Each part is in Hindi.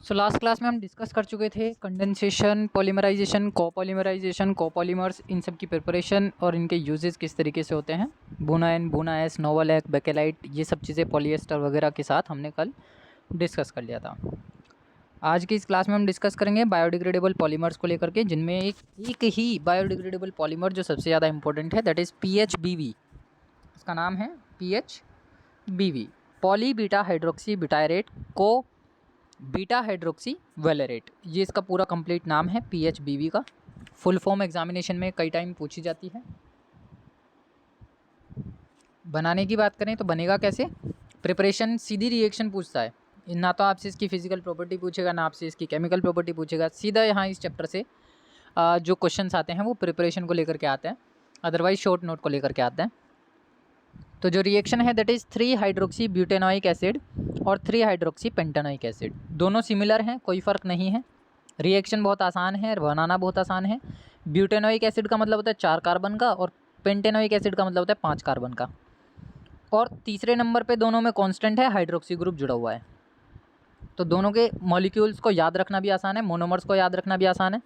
लास्ट क्लास में हम डिस्कस कर चुके थे कंडेंसेशन, पॉलीमराइजेशन, कोपॉलीमर्स, इन सब की प्रिपरेशन और इनके यूजेस किस तरीके से होते हैं। Buna N, Buna S, novolac, Bakelite, ये सब चीज़ें पॉलीएस्टर वगैरह के साथ हमने कल डिस्कस कर लिया था। आज की इस क्लास में हम डिस्कस करेंगे बायोडिग्रेडेबल पॉलीमर्स को लेकर के, जिनमें एक ही बायोडिग्रेडेबल पॉलीमर जो सबसे ज़्यादा इंपॉर्टेंट है, दैट इज़ PHBV। इसका नाम है PHBV, poly beta hydroxy butyrate को बीटा हाइड्रोक्सी वेलेरेट। ये इसका पूरा कंप्लीट नाम है PHBV का। फुल फॉर्म एग्जामिनेशन में कई टाइम पूछी जाती है। बनाने की बात करें तो बनेगा कैसे। प्रिपरेशन सीधी रिएक्शन पूछता है, ना तो आपसे इसकी फिजिकल प्रॉपर्टी पूछेगा, ना आपसे इसकी केमिकल प्रॉपर्टी पूछेगा। सीधा यहाँ इस चैप्टर से जो क्वेश्चंस आते हैं वो प्रिपरेशन को लेकर के आते हैं, अदरवाइज शॉर्ट नोट को लेकर के आते हैं। तो जो रिएक्शन है that is 3 hydroxy butanoic acid और 3 हाइड्रोक्सी पेंटानोइक एसिड। दोनों सिमिलर हैं, कोई फ़र्क नहीं है। रिएक्शन बहुत आसान है, बनाना बहुत आसान है। ब्यूटेनोइक एसिड का मतलब होता है 4 कार्बन का और पेंटेनोइक एसिड का मतलब होता है 5 कार्बन का। और तीसरे नंबर पे दोनों में कांस्टेंट है, हाइड्रोक्सी ग्रुप जुड़ा हुआ है। तो दोनों के मॉलिक्यूल्स को याद रखना भी आसान है, मोनोमर्स को याद रखना भी आसान है।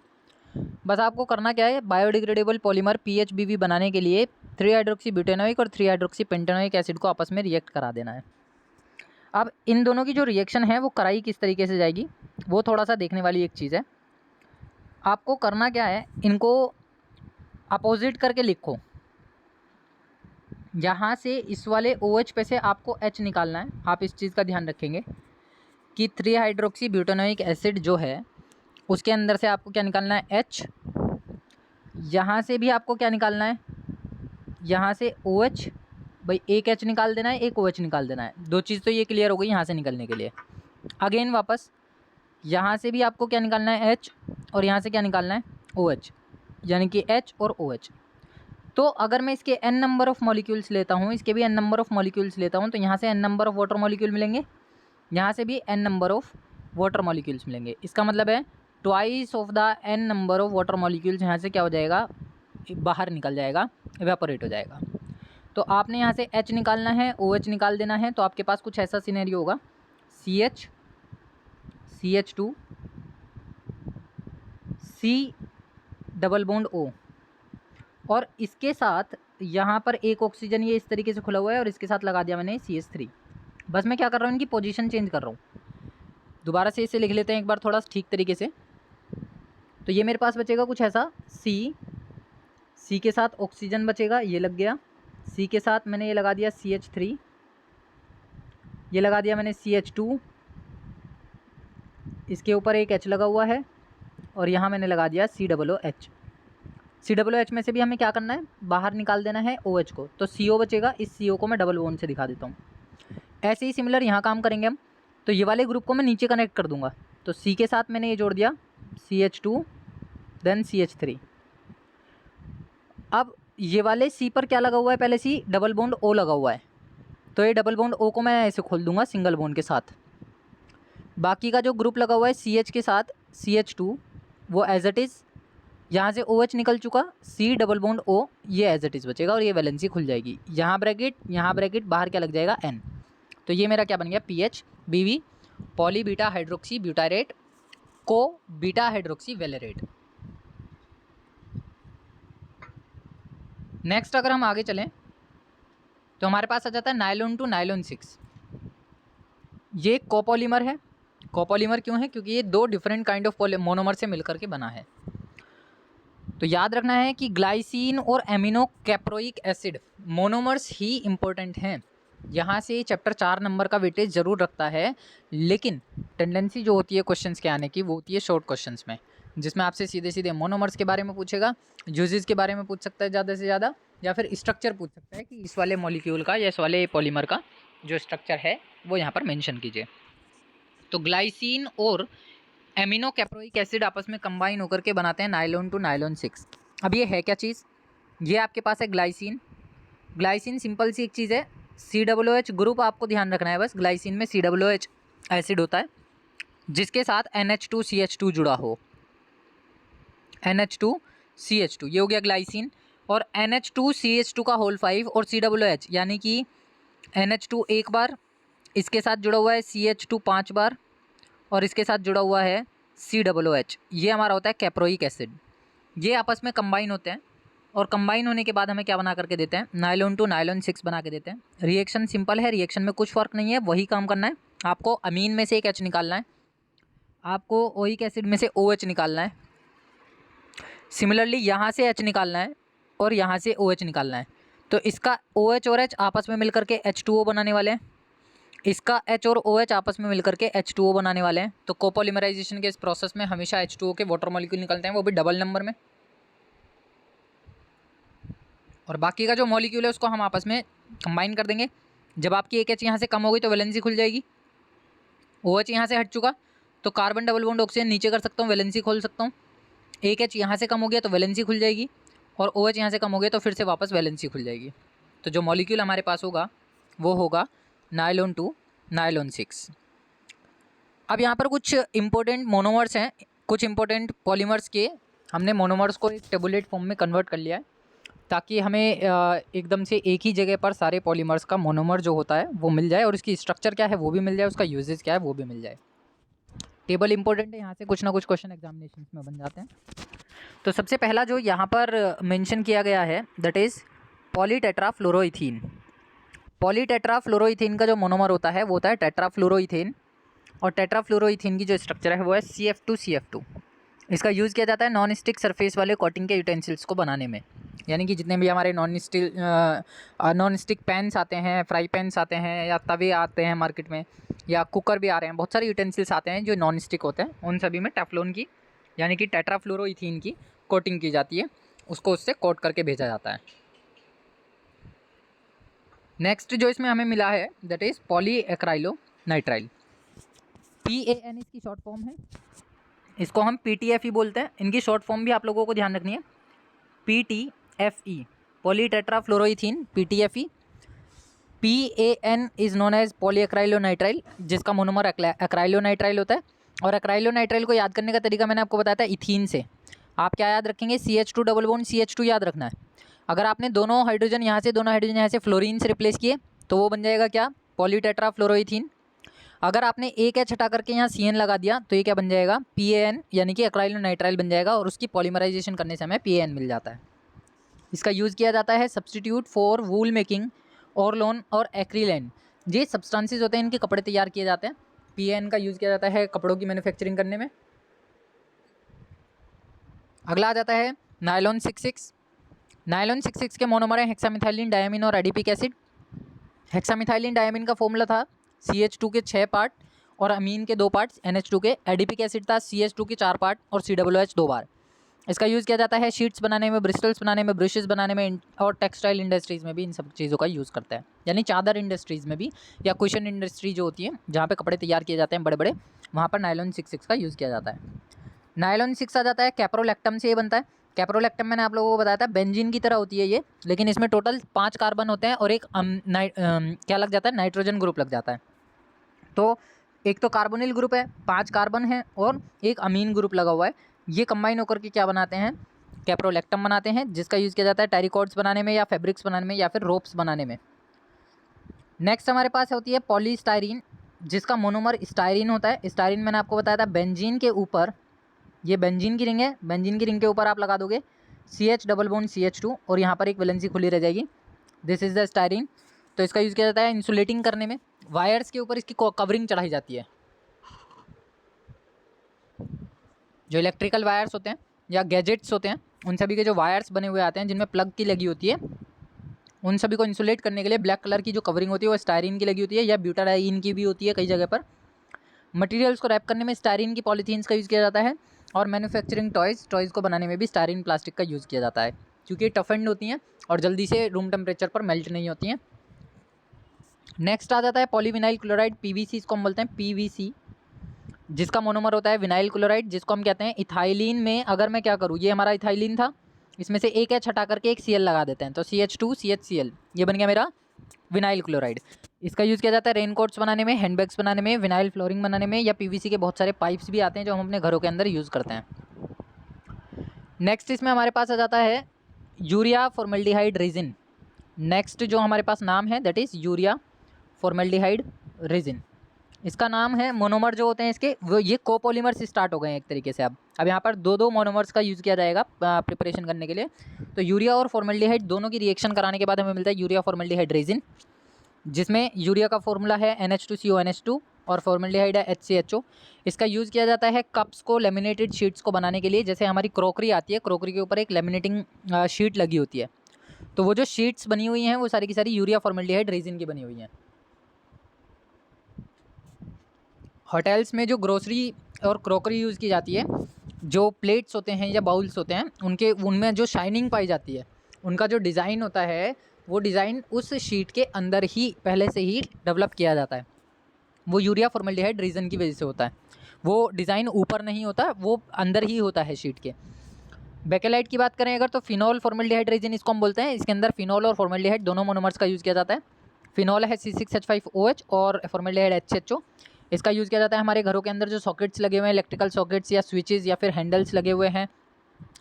बस आपको करना क्या है, बायोडिग्रेडेबल पॉलीमर PHBV बनाने के लिए 3 हाइड्रोक्सी ब्यूटेनोइक और 3 हाइड्रोक्सी पेंटेनोइक एसिड को आपस में रिएक्ट करा देना है। अब इन दोनों की जो रिएक्शन है वो कराई किस तरीके से जाएगी, वो थोड़ा सा देखने वाली एक चीज़ है। आपको करना क्या है, इनको अपोजिट करके लिखो। यहाँ से इस वाले OH पे से आपको H निकालना है। आप इस चीज़ का ध्यान रखेंगे कि 3 हाइड्रोक्सी ब्यूटेनोइक एसिड जो है उसके अंदर से आपको क्या निकालना है, H। यहाँ से भी आपको क्या निकालना है, यहाँ से OH। भाई एक H निकाल देना है, एक OH निकाल देना है। दो चीज़ तो ये क्लियर हो गई यहाँ से निकलने के लिए। अगेन वापस यहाँ से भी आपको क्या निकालना है, H, और यहाँ से क्या निकालना है, OH, यानी कि H और OH। तो अगर मैं इसके n नंबर ऑफ़ मॉलिक्यूल्स लेता हूँ, इसके भी n नंबर ऑफ़ मॉलिक्यूल्स लेता हूँ, तो यहाँ से n number of water molecule मिलेंगे, यहाँ से भी n number of water molecules मिलेंगे। इसका मतलब है twice of the n number of water molecules यहाँ से क्या हो जाएगा, बाहर निकल जाएगा, इवेपोरेट हो जाएगा। तो आपने यहाँ से H निकालना है, OH निकाल देना है। तो आपके पास कुछ ऐसा सिनेरियो होगा, CH, CH2, C double bond O, और इसके साथ यहाँ पर एक ऑक्सीजन ये इस तरीके से खुला हुआ है और इसके साथ लगा दिया मैंने CH3। बस मैं क्या कर रहा हूँ, इनकी पोजीशन चेंज कर रहा हूँ। दोबारा से इसे लिख लेते हैं एक बार थोड़ा ठीक तरीके से। तो ये मेरे पास बचेगा कुछ ऐसा, C के साथ ऑक्सीजन बचेगा, ये लग गया। C के साथ मैंने ये लगा दिया CH3, ये लगा दिया मैंने CH2, इसके ऊपर एक H लगा हुआ है और यहाँ मैंने लगा दिया COOH। COOH में से भी हमें क्या करना है, बाहर निकाल देना है OH को। तो CO बचेगा, इस CO को मैं डबल बॉन्ड से दिखा देता हूँ। ऐसे ही सिमिलर यहाँ काम करेंगे हम। तो ये वाले ग्रुप को मैं नीचे कनेक्ट कर दूंगा। तो C के साथ मैंने ये जोड़ दिया CH2 देन CH3। अब ये वाले C पर क्या लगा हुआ है, पहले C डबल बॉन्ड O लगा हुआ है, तो ये डबल बॉन्ड O को मैं ऐसे खोल दूंगा सिंगल बॉन्ड के साथ। बाकी का जो ग्रुप लगा हुआ है CH के साथ CH2, वो एज इट इज़, यहाँ से OH निकल चुका, C डबल बॉन्ड O ये एज इट इज़ बचेगा और ये वैलेंसी खुल जाएगी। यहाँ ब्रैकेट, बाहर क्या लग जाएगा, N। तो ये मेरा क्या बन गया, PHBV, poly beta hydroxy butyrate को बीटा हाइड्रोक्सी वेलेरेट। नेक्स्ट अगर हम आगे चलें तो हमारे पास आ जाता है नायलॉन टू नायलॉन 6। ये कोपॉलीमर है। कोपॉलीमर क्यों है, क्योंकि ये 2 डिफरेंट काइंड ऑफ मोनोमर से मिलकर के बना है। तो याद रखना है कि ग्लाइसिन और एमिनो कैप्रोइक एसिड मोनोमर्स ही इंपॉर्टेंट हैं। यहाँ से चैप्टर 4 नंबर का वेटेज ज़रूर रखता है, लेकिन टेंडेंसी जो होती है क्वेश्चंस के आने की वो होती है शॉर्ट क्वेश्चंस में, जिसमें आपसे सीधे सीधे मोनोमर्स के बारे में पूछेगा, यूजेस के बारे में पूछ सकता है ज़्यादा से ज़्यादा, या फिर स्ट्रक्चर पूछ सकता है कि इस वाले मॉलिक्यूल का या इस वाले पॉलीमर का जो स्ट्रक्चर है वो यहाँ पर मेंशन कीजिए। तो ग्लाइसिन और एमिनो कैप्रोइक एसिड आपस में कंबाइन होकर के बनाते हैं नायलॉन टू नायलॉन 6। अब ये है क्या चीज़, ये आपके पास है ग्लाइसिन। ग्लाइसिन सिंपल सी एक चीज़ है, COOH ग्रुप आपको ध्यान रखना है बस। ग्लाइसिन में COOH एसिड होता है जिसके साथ NH2CH2 जुड़ा हो, NH2CH2 ये हो गया ग्लाइसिन। और NH2CH2 का होल 5 और COOH यानी कि NH2 एक बार, इसके साथ जुड़ा हुआ है CH2 5 बार, और इसके साथ जुड़ा हुआ है COOH, ये हमारा होता है कैप्रोइक एसिड। ये आपस में कंबाइन होते हैं और कंबाइन होने के बाद हमें क्या बना करके देते हैं, नायलॉन टू नायलॉन 6 बना के देते हैं। रिएक्शन सिंपल है, रिएक्शन में कुछ फ़र्क नहीं है, वही काम करना है। आपको अमीन में से एक H निकालना है, आपको ओइक एसिड में से OH निकालना है। सिमिलरली यहाँ से H निकालना है और यहाँ से OH निकालना है। तो इसका OH और H आपस में मिलकर के H2O बनाने वाले हैं, इसका H और OH आपस में मिलकर के H2O बनाने वाले हैं। तो कोपोलिमराइजेशन के इस प्रोसेस में हमेशा H2O के वाटर मॉलिक्यूल निकलते हैं, वो भी डबल नंबर में। और बाकी का जो मॉलिक्यूल है उसको हम आपस में कंबाइन कर देंगे। जब आपकी एक H यहाँ से कम हो गई तो वैलेंसी खुल जाएगी, OH यहाँ से हट चुका तो कार्बन डबल बॉन्ड ऑक्सीजन नीचे कर सकता हूँ, वैलेंसी खोल सकता हूँ। एक H यहाँ से कम हो गया तो वैलेंसी खुल जाएगी और OH यहाँ से कम हो गया तो फिर से वापस वैलेंसी खुल जाएगी। तो जो मॉलिक्यूल हमारे पास होगा वो होगा नायलॉन टू नायलॉन 6। अब यहाँ पर कुछ इंपॉर्टेंट मोनोमर्स हैं, कुछ इंपॉर्टेंट पॉलीमर्स के हमने मोनोमर्स को एक टेबुलेट फॉर्म में कन्वर्ट कर लिया है ताकि हमें एकदम से एक ही जगह पर सारे पॉलीमर्स का मोनोमर जो होता है वो मिल जाए और इसकी स्ट्रक्चर क्या है वो भी मिल जाए, उसका यूजेस क्या है वो भी मिल जाए। टेबल इंपॉर्टेंट है, यहाँ से कुछ ना कुछ क्वेश्चन एग्जामिनेशन में बन जाते हैं। तो सबसे पहला जो यहाँ पर मेंशन किया गया है दैट इज़ पॉलीटेट्राफ्लोरोइथीन। पॉलीटेट्राफ्लोरोइथीन का जो मोनोमर होता है वो होता है टेट्राफ्लोरोइथेन, और टेट्राफ्लोरोइथीन की जो स्ट्रक्चर है वो है CF2CF2। इसका यूज़ किया जाता है नॉन स्टिक सरफेस वाले कोटिंग के यूटेंसिल्स को बनाने में, यानी कि जितने भी हमारे नॉन स्टिक पैन्स आते हैं, फ्राई पैन्स आते हैं या तवे आते हैं मार्केट में, या कुकर भी आ रहे हैं, बहुत सारे यूटेंसिल्स आते हैं जो नॉन स्टिक होते हैं, उन सभी में टेफ्लॉन की यानी कि टेट्राफ्लोरोइथीन की कोटिंग की जाती है, उसको उससे कोट करके भेजा जाता है। नेक्स्ट जो इसमें हमें मिला है दैट इज़ पॉलीएक्राइलोनाइट्राइल। PAN इसकी शॉर्ट फॉर्म है, इसको हम PTFE बोलते हैं। इनकी शॉर्ट फॉर्म भी आप लोगों को ध्यान रखनी है, PTFE, polytetrafluoroethene, PTFE। PAN is known as polyacrylonitrile, जिसका मोनोमर एक्राइलोनाइट्राइल होता है। और एक्राइलोनाइट्राइल को याद करने का तरीका मैंने आपको बताया था इथीन से। आप क्या याद रखेंगे, CH2 डबल बॉन्ड CH2 याद रखना है। अगर आपने दोनों हाइड्रोजन यहाँ से, दोनों हाइड्रोजन यहाँ से फ्लोरीन से रिप्लेस किए तो वो बन जाएगा क्या, पॉलीटेट्राफ्लोरोइथीन। अगर आपने एक H हटा करके यहाँ CN लगा दिया तो ये क्या बन जाएगा, PAN यानी कि एक्राइलोनाइट्राइल बन जाएगा, और उसकी पॉलीमराइजेशन करने से हमें PAN मिल जाता है। इसका यूज़ किया जाता है सब्सटीट्यूट फॉर वूल मेकिंग, ऑरलोन और एक्रिलेन। ये सब्सटेंसेस होते हैं, इनके कपड़े तैयार किए जाते हैं। PAN का यूज़ किया जाता है कपड़ों की मैन्युफैक्चरिंग करने में। अगला आ जाता है नायलॉन 66। नायलॉन 66 के मोनोमर हैं हेक्सामिथाइलिन डायमीन और एडिपिक एसिड। हेक्सामिथाइलिन डायमीन का फॉर्मूला था CH2 के 6 पार्ट और अमीन के 2 पार्ट्स NH2 के। एडिपिक एसिड था CH2 के 4 पार्ट और COOH 2 बार। इसका यूज़ किया जाता है शीट्स बनाने में, ब्रिस्टल्स बनाने में, ब्रशेस बनाने में, और टेक्सटाइल इंडस्ट्रीज़ में भी इन सब चीज़ों का यूज़ करता है, यानी चादर इंडस्ट्रीज़ में भी, या कुशन इंडस्ट्री जो होती है जहाँ पे कपड़े तैयार किए जाते हैं बड़े बड़े, वहाँ पर नायलॉन 66 का यूज़ किया जाता है। नायलॉन 6 आ जाता है कैप्रोलैक्टम से ये बनता है। कैप्रोलैक्टम मैंने आप लोगों को बताया था बेंजीन की तरह होती है ये, लेकिन इसमें टोटल 5 कार्बन होते हैं और एक क्या लग जाता है, नाइट्रोजन ग्रुप लग जाता है। तो एक तो कार्बोनिल ग्रुप है, 5 कार्बन है और एक अमीन ग्रुप लगा हुआ है, ये कंबाइन होकर के क्या बनाते हैं, कैप्रोलैक्टम बनाते हैं, जिसका यूज़ किया जाता है टेरिकॉर्ड्स बनाने में या फैब्रिक्स बनाने में या फिर रोप्स बनाने में। नेक्स्ट हमारे पास होती है पॉलीस्टाइरीन, जिसका मोनोमर स्टाइरीन होता है। स्टाइरीन मैंने आपको बताया था बेंजीन के ऊपर, ये बेंजीन की रिंग है, बेंजीन की रिंग के ऊपर आप लगा दोगे CH डबल बॉन्ड CH2 और यहाँ पर एक वैलेंसी खुली रह जाएगी, दिस इज़ द स्टाइरीन। तो इसका यूज़ किया जाता है इंसुलेटिंग करने में, वायर्स के ऊपर इसकी कवरिंग चढ़ाई जाती है। जो इलेक्ट्रिकल वायर्स होते हैं या गैजेट्स होते हैं, उन सभी के जो वायर्स बने हुए आते हैं जिनमें प्लग की लगी होती है, उन सभी को इंसुलेट करने के लिए ब्लैक कलर की जो कवरिंग होती है वो स्टायरीन की लगी होती है या ब्यूटाडाइन की भी होती है कई जगह पर। मटेरियल्स को रैप करने में स्टायरीन की पॉलीथीन्स का यूज़ किया जाता है, और मैन्युफैक्चरिंग टॉयज़ को बनाने में भी स्टायरीन प्लास्टिक का यूज़ किया जाता है, क्योंकि टफ एंड होती हैं और जल्दी से रूम टेम्परेचर पर मेल्ट नहीं होती हैं। नेक्स्ट आ जाता है पॉलीविनाइल क्लोराइड, PVC इसको हम बोलते हैं PVC, जिसका मोनोमर होता है विनाइल क्लोराइड, जिसको हम कहते हैं इथाइलिन में। अगर मैं क्या करूँ, ये हमारा इथाइलिन था, इसमें से एक H हटा करके एक Cl लगा देते हैं तो CH2 CHCl, ये बन गया मेरा विनाइल क्लोराइड। इसका यूज़ किया जाता है रेनकोट्स बनाने में, हैंडबैग्स बनाने में, विनाइल फ्लोरिंग बनाने में, या PVC के बहुत सारे पाइप्स भी आते हैं जो हम अपने घरों के अंदर यूज़ करते हैं। नेक्स्ट इसमें हमारे पास आ जाता है यूरिया फॉर्मेल्डिहाइड रेजिन। नेक्स्ट जो हमारे पास नाम है that is urea formaldehyde resin. इसका नाम है मोनोमर जो होते हैं इसके, वो ये कोपोलीमर से स्टार्ट हो गए हैं एक तरीके से। अब यहाँ पर दो मोनोमर्स का यूज़ किया जाएगा प्रिपरेशन करने के लिए। तो यूरिया और फॉर्मेल्डिहाइड दोनों की रिएक्शन कराने के बाद हमें मिलता है यूरिया फॉर्मेल्डिहाइड रेजिन, जिसमें यूरिया का फॉर्मूला है NH2CONH2 और फॉर्मेल्डिहाइड है HCHO। इसका यूज़ किया जाता है कप्स को, लेमिनेटेड शीट्स को बनाने के लिए। जैसे हमारी क्रोकरी आती है, क्रोकरी के ऊपर एक लेमिनेटिंग शीट लगी होती है, तो वो जो शीट्स बनी हुई हैं वो सारी की सारी यूरिया फॉर्मेल्डिहाइड रेजिन की बनी हुई हैं। होटल्स में जो ग्रोसरी और क्रोकरी यूज़ की जाती है, जो प्लेट्स होते हैं या बाउल्स होते हैं, उनमें जो शाइनिंग पाई जाती है, उनका जो डिज़ाइन होता है वो डिज़ाइन उस शीट के अंदर ही पहले से ही डेवलप किया जाता है। वो यूरिया फॉर्मेल्डिहाइड रेजिन की वजह से होता है। वो डिज़ाइन ऊपर नहीं होता, वो अंदर ही होता है शीट के। बेकेलाइट की बात करें अगर, तो फिनॉल फॉर्मेल्डिहाइड रेजिन इसको हम बोलते हैं। इसके अंदर फिनॉल और फॉर्मेल्डिहाइड दोनों मोनोमर्स का यूज़ किया जाता है। फिनॉल है C6H5OH और फॉर्मेल्डिहाइड HCHO। इसका यूज़ किया जाता है हमारे घरों के अंदर जो सॉकेट्स लगे हुए हैं, इलेक्ट्रिकल सॉकेट्स या स्विचेस या फिर हैंडल्स लगे हुए हैं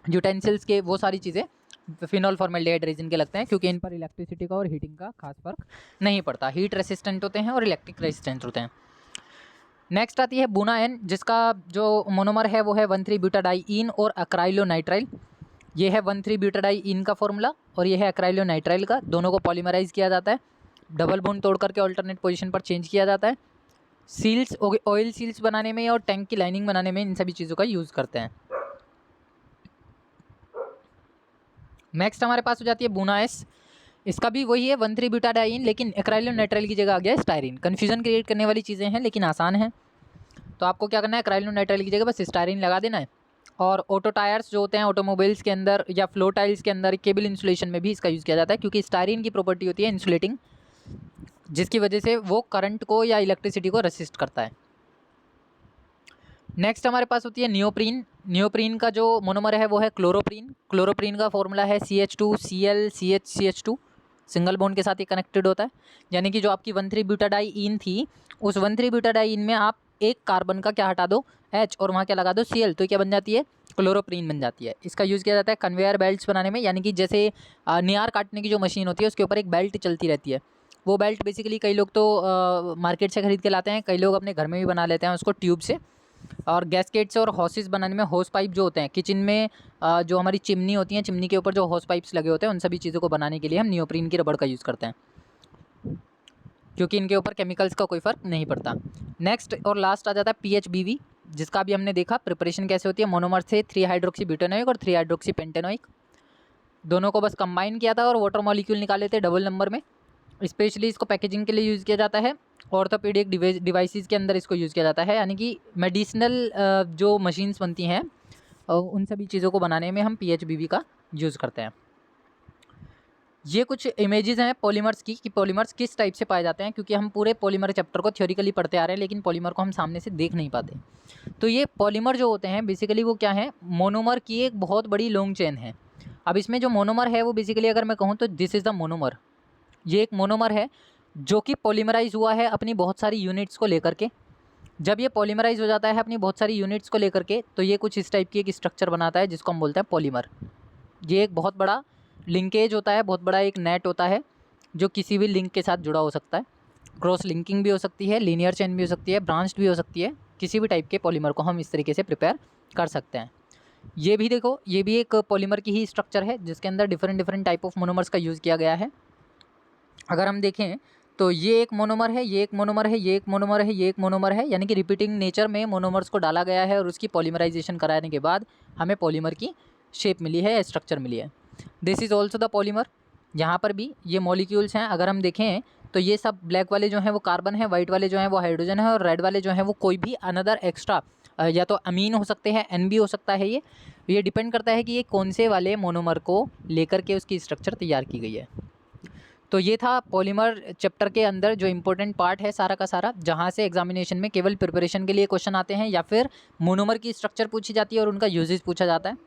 यूटेंसिल्स के, वो सारी चीज़ें फिनॉल फॉर्मेल्डिहाइड रेजिन के लगते हैं, क्योंकि इन पर इलेक्ट्रिसिटी का और हीटिंग का खास फर्क नहीं पड़ता। हीट रेसिस्टेंट होते हैं और इलेक्ट्रिक रेसिस्टेंट होते हैं। नेक्स्ट आती है बुनाएन, जिसका जो मोनोमर है वो है 1,3-ब्यूटाडाइईन और अक्राइलोनाइट्राइल। ये है 1,3-ब्यूटाडाइईन का फॉर्मूला और ये है अक्राइलोनाइट्राइल का। दोनों को पॉलीमराइज किया जाता है, डबल बॉन्ड तोड़ करके अल्टरनेट पोजीशन पर चेंज किया जाता है। सील्स, ऑयल सील्स बनाने में और टैंक की लाइनिंग बनाने में इन सभी चीज़ों का यूज़ करते हैं। नेक्स्ट हमारे पास हो जाती है बुनाएस। इसका भी वही है 1,3-ब्यूटाडाइईन, लेकिन एक्राइलोनाइट्राइल की जगह आ गया स्टायरीन। कन्फ्यूजन क्रिएट करने वाली चीज़ें हैं लेकिन आसान है। तो आपको क्या करना है, एक्राइलोनाइट्राइल की जगह बस स्टायरीन लगा देना है। और ऑटो टायर्स जो होते हैं ऑटोमोबाइल्स के अंदर या फ्लो टाइल्स के अंदर, केबल इंसुलेशन में भी इसका यूज़ किया जाता है, क्योंकि स्टायरीन की प्रॉपर्टी होती है इंसुलेटिंग, जिसकी वजह से वो करंट को या इलेक्ट्रिसिटी को रेसिस्ट करता है। नेक्स्ट हमारे पास होती है नियोप्रीन। नियोप्रीन का जो मोनोमर है वो है क्लोरोप्रीन। क्लोरोप्रीन का फॉर्मूला है CH2Cl CHCH2, सिंगल बॉन्ड के साथ ही कनेक्टेड होता है। यानी कि जो आपकी 1,3-ब्यूटाडाइईन थी, उस 1,3-ब्यूटाडाइईन में आप एक कार्बन का क्या हटा दो, H, और वहाँ क्या लगा दो Cl, तो क्या बन जाती है, क्लोरोप्रीन बन जाती है। इसका यूज़ किया जाता है कन्वेयर बेल्ट्स बनाने में, यानी कि जैसे नियार काटने की जो मशीन होती है उसके ऊपर एक बेल्ट चलती रहती है। वो बेल्ट बेसिकली कई लोग तो मार्केट से ख़रीद के लाते हैं, कई लोग अपने घर में भी बना लेते हैं उसको ट्यूब से। और गैसकेट्स और हॉसेस बनाने में होस पाइप जो होते हैं किचन में, जो हमारी चिमनी होती हैं, चिमनी के ऊपर जो होस पाइप्स लगे होते हैं, उन सभी चीज़ों को बनाने के लिए हम नियोप्रीन की रबड़ का यूज़ करते हैं, क्योंकि इनके ऊपर केमिकल्स का कोई फ़र्क नहीं पड़ता। नेक्स्ट और लास्ट आ जाता है PHBV, जिसका भी हमने देखा प्रिपरेशन कैसे होती है। मोनोमर थे 3-हाइड्रोक्सी-ब्यूटेनोइक और 3-हाइड्रोक्सी-पेंटेनोइक, दोनों को बस कंबाइन किया था और वाटर मॉलिक्यूल निकाले थे डबल नंबर में। स्पेशली इसको पैकेजिंग के लिए यूज़ किया जाता है, ऑर्थोपेडिक डिवाइसेस के अंदर इसको यूज़ किया जाता है, यानी कि मेडिसिनल जो मशीन्स बनती हैं उन सभी चीज़ों को बनाने में हम PHBV का यूज़ करते हैं। ये कुछ इमेजेस हैं पॉलीमर्स की, कि पॉलीमर्स किस टाइप से पाए जाते हैं, क्योंकि हम पूरे पॉलीमर चैप्टर को थ्योरिकली पढ़ते आ रहे हैं लेकिन पॉलीमर को हम सामने से देख नहीं पाते। तो ये पॉलीमर जो होते हैं बेसिकली वो क्या है, मोनोमर की एक बहुत बड़ी लॉन्ग चेन है। अब इसमें जो मोनोमर है वो बेसिकली अगर मैं कहूँ तो दिस इज़ द मोनोमर। ये एक मोनोमर है जो कि पॉलीमराइज़ हुआ है अपनी बहुत सारी यूनिट्स को लेकर के। जब ये पॉलीमराइज़ हो जाता है अपनी बहुत सारी यूनिट्स को लेकर के, तो ये कुछ इस टाइप की एक स्ट्रक्चर बनाता है जिसको हम बोलते हैं पॉलीमर। ये एक बहुत बड़ा लिंकेज होता है, बहुत बड़ा एक नेट होता है जो किसी भी लिंक के साथ जुड़ा हो सकता है। क्रॉस लिंकिंग भी हो सकती है, लीनियर चेन भी हो सकती है, ब्रांच्ड भी हो सकती है। किसी भी टाइप के पॉलीमर को हम इस तरीके से प्रिपेयर कर सकते हैं। ये भी देखो, ये भी एक पॉलीमर की ही स्ट्रक्चर है जिसके अंदर डिफरेंट टाइप ऑफ मोनोमर्स का यूज़ किया गया है। अगर हम देखें तो ये एक मोनोमर है, ये एक मोनोमर है, ये एक मोनोमर है, ये एक मोनोमर है, यानी कि रिपीटिंग नेचर में मोनोमर्स को डाला गया है और उसकी पॉलीमराइजेशन कराने के बाद हमें पॉलीमर की शेप मिली है या स्ट्रक्चर मिली है। This is also the polymer. यहाँ पर भी ये मॉलिक्यूल्स हैं। अगर हम देखें तो ये सब ब्लैक वाले जो हैं वो कार्बन है, वाइट वाले जो हैं वो हाइड्रोजन है, और रेड वाले जो हैं वो कोई भी अनदर एक्स्ट्रा या तो अमीन हो सकते हैं, एन भी हो सकता है। ये डिपेंड करता है कि ये कौन से वाले मोनोमर को लेकर के उसकी स्ट्रक्चर तैयार की गई है। तो ये था पॉलीमर चैप्टर के अंदर जो इम्पोर्टेंट पार्ट है सारा का सारा, जहाँ से एग्जामिनेशन में केवल प्रिपरेशन के लिए क्वेश्चन आते हैं या फिर मोनोमर की स्ट्रक्चर पूछी जाती है और उनका यूजेस पूछा जाता है।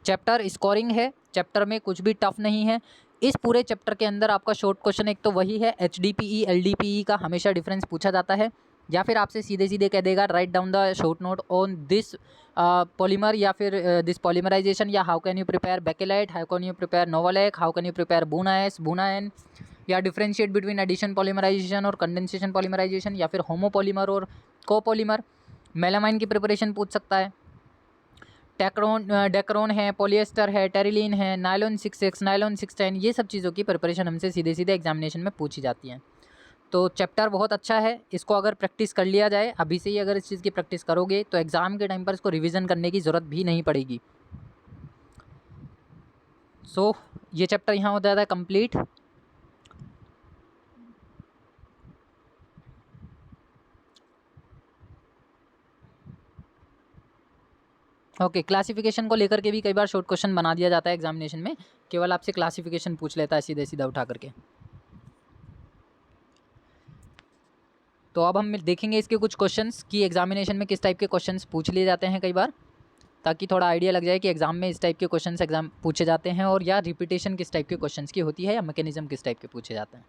चैप्टर स्कोरिंग है, चैप्टर में कुछ भी टफ नहीं है। इस पूरे चैप्टर के अंदर आपका शॉर्ट क्वेश्चन एक तो वही है, HDPE LDPE का हमेशा डिफरेंस पूछा जाता है, या फिर आपसे सीधे सीधे कह देगा write down the short note on this polymer, या फिर दिस पॉलीमराइजेशन, या how can you prepare bakelite, how can you prepare novolac, how can you prepare buna S buna N, या डिफरेंशिएट बिटवीन एडिशन पॉलीमराइजेशन और कंडेंसेशन पॉलीमराइजेशन, या फिर होमोपॉलीमर और कोपॉलीमर। मेलामाइन की प्रिपरेशन पूछ सकता है। डेक्रोन है, पॉलिएस्टर है, टेरिलीन है, नायलॉन 6X, नायलॉन 610, ये सब चीज़ों की प्रिपरेशन हमसे सीधे सीधे एग्जामिनेशन में पूछी जाती है। तो चैप्टर बहुत अच्छा है, इसको अगर प्रैक्टिस कर लिया जाए, अभी से ही अगर इस चीज़ की प्रैक्टिस करोगे तो एग्ज़ाम के टाइम पर इसको रिवीजन करने की ज़रूरत भी नहीं पड़ेगी। सो ये चैप्टर यहाँ हो जाता है कंप्लीट। ओके, क्लासिफिकेशन को लेकर के भी कई बार शॉर्ट क्वेश्चन बना दिया जाता है एग्जामिनेशन में, केवल आपसे क्लासिफिकेशन पूछ लेता है सीधे सीधा उठा करके। तो अब हम देखेंगे इसके कुछ क्वेश्चंस कि एग्जामिनेशन में किस टाइप के क्वेश्चंस पूछ लिए जाते हैं कई बार, ताकि थोड़ा आइडिया लग जाए कि एग्जाम में इस टाइप के क्वेश्चंस एग्जाम पूछे जाते हैं, और या रिपीटेशन किस टाइप के क्वेश्चंस की होती है, या मैकेनिज्म किस टाइप के पूछे जाते हैं।